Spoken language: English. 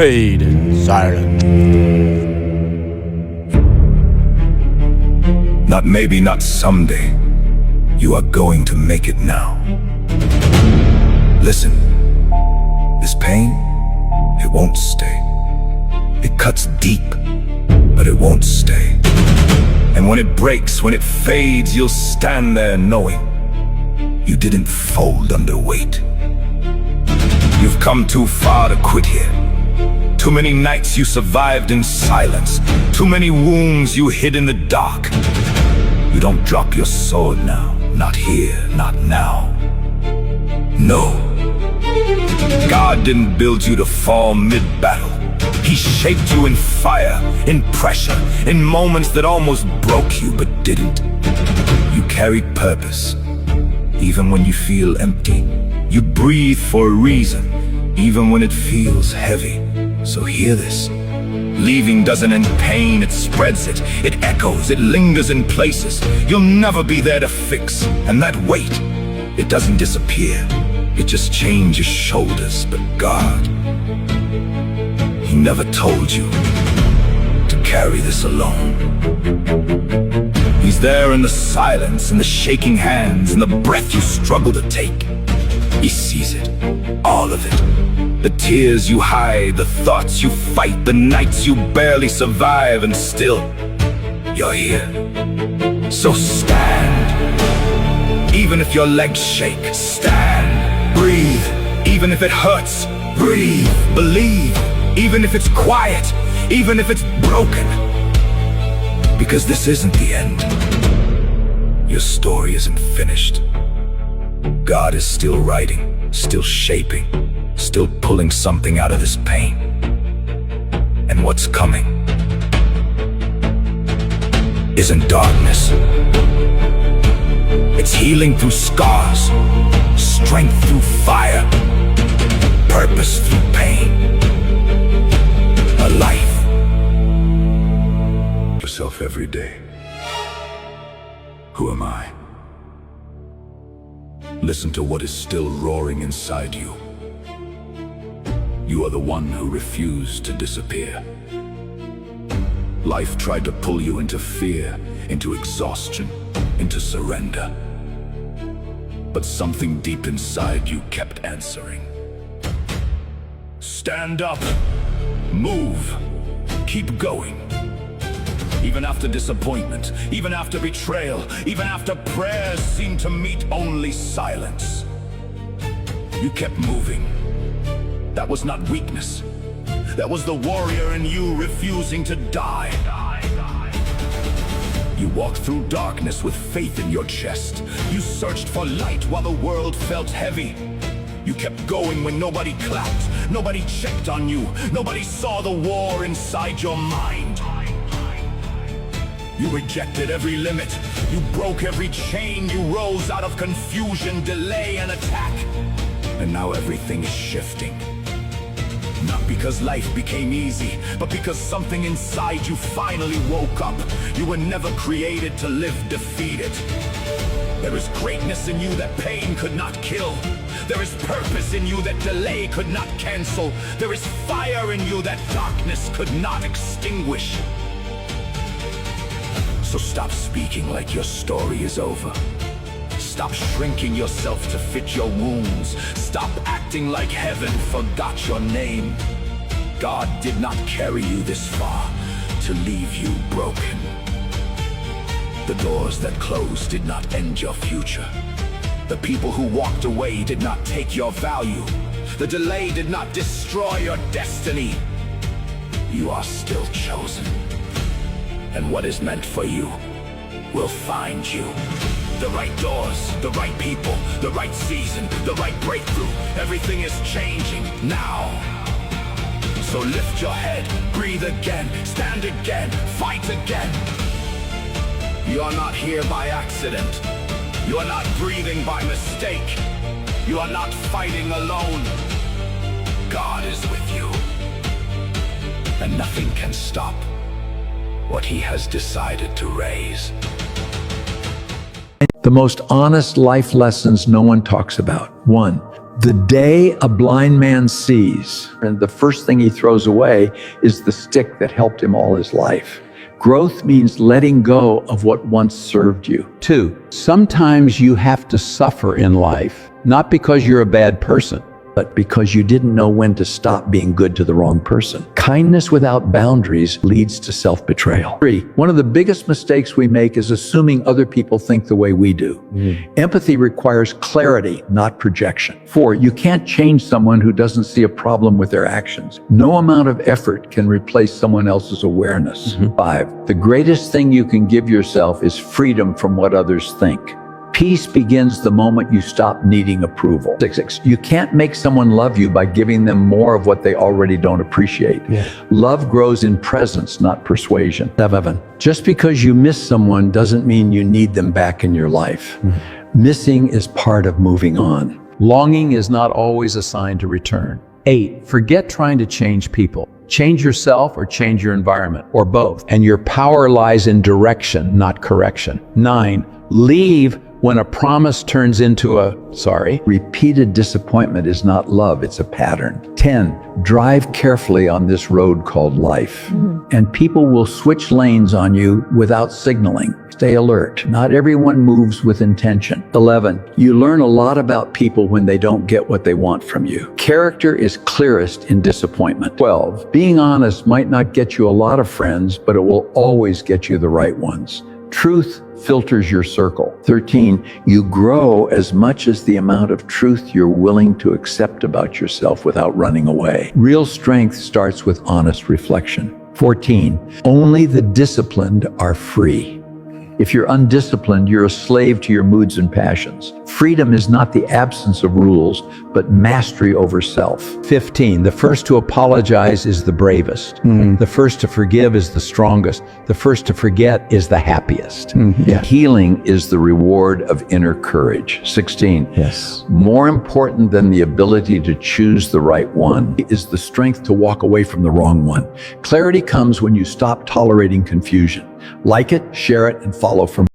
paid in silence. Not maybe, not someday. You are going to make it now. Listen, this pain, it won't stay. It cuts deep, but it won't stay. And when it breaks, when it fades, you'll stand there knowing you didn't fold under weight. You've come too far to quit here. Too many nights you survived in silence. Too many wounds you hid in the dark. You don't drop your sword now. Not here, not now. No. God didn't build you to fall mid-battle. He shaped you in fire, in pressure, in moments that almost broke you but didn't. You carried purpose, even when you feel empty. You breathe for a reason, even when it feels heavy. So hear this. Leaving doesn't end pain, it spreads it. It echoes, it lingers in places you'll never be there to fix. And that weight, it doesn't disappear. It just changes shoulders. But God, He never told you to carry this alone. He's there in the silence, in the shaking hands, in the breath you struggle to take. He sees it, all of it. The tears you hide, the thoughts you fight, the nights you barely survive, and still, you're here. So stand. Even if your legs shake, stand. Breathe. Even if it hurts, breathe. Believe. Even if it's quiet, even if it's broken. Because this isn't the end. Your story isn't finished. God is still writing, still shaping, still pulling something out of this pain. And what's coming isn't darkness. It's healing through scars, strength through fire, purpose through pain. A life. Yourself every day. Who am I? Listen to what is still roaring inside you. You are the one who refused to disappear. Life tried to pull you into fear, into exhaustion, into surrender. But something deep inside you kept answering. Stand up, move, keep going. Even after disappointment, even after betrayal, even after prayers seemed to meet only silence. You kept moving. That was not weakness. That was the warrior in you refusing to die. You walked through darkness with faith in your chest. You searched for light while the world felt heavy. You kept going when nobody clapped, nobody checked on you, nobody saw the war inside your mind. You rejected every limit. You broke every chain. You rose out of confusion, delay, and attack. And now everything is shifting. Not because life became easy, but because something inside you finally woke up. You were never created to live defeated. There is greatness in you that pain could not kill. There is purpose in you that delay could not cancel. There is fire in you that darkness could not extinguish. So stop speaking like your story is over. Stop shrinking yourself to fit your wounds. Stop acting like heaven forgot your name. God did not carry you this far to leave you broken. The doors that closed did not end your future. The people who walked away did not take your value. The delay did not destroy your destiny. You are still chosen. And what is meant for you will find you. The right doors, the right people, the right season, the right breakthrough. Everything is changing now. So lift your head, breathe again, stand again, fight again. You are not here by accident. You are not breathing by mistake. You are not fighting alone. God is with you. And nothing can stop what He has decided to raise. The most honest life lessons no one talks about. 1. The day a blind man sees, and the first thing he throws away is the stick that helped him all his life. Growth means letting go of what once served you. 2, sometimes you have to suffer in life, not because you're a bad person, but because you didn't know when to stop being good to the wrong person. Kindness without boundaries leads to self-betrayal. 3, one of the biggest mistakes we make is assuming other people think the way we do. Empathy requires clarity, not projection. 4, you can't change someone who doesn't see a problem with their actions. No amount of effort can replace someone else's awareness. 5, the greatest thing you can give yourself is freedom from what others think. Peace begins the moment you stop needing approval. 6, you can't make someone love you by giving them more of what they already don't appreciate. Love grows in presence, not persuasion. 7, just because you miss someone doesn't mean you need them back in your life. Missing is part of moving on. Longing is not always a sign to return. 8, forget trying to change people. Change yourself or change your environment, or both. And your power lies in direction, not correction. 9, leave when a promise turns into a sorry. Repeated disappointment is not love, it's a pattern. 10, drive carefully on this road called life. And people will switch lanes on you without signaling. Stay alert. Not everyone moves with intention. 11, you learn a lot about people when they don't get what they want from you. Character is clearest in disappointment. 12, being honest might not get you a lot of friends, but it will always get you the right ones. Truth filters your circle. 13, you grow as much as the amount of truth you're willing to accept about yourself without running away. Real strength starts with honest reflection. 14, only the disciplined are free. If you're undisciplined, you're a slave to your moods and passions. Freedom is not the absence of rules, but mastery over self. 15, the first to apologize is the bravest. The first to forgive is the strongest. The first to forget is the happiest. Healing is the reward of inner courage. 16, more important than the ability to choose the right one is the strength to walk away from the wrong one. Clarity comes when you stop tolerating confusion. Like it, share it, and follow for more.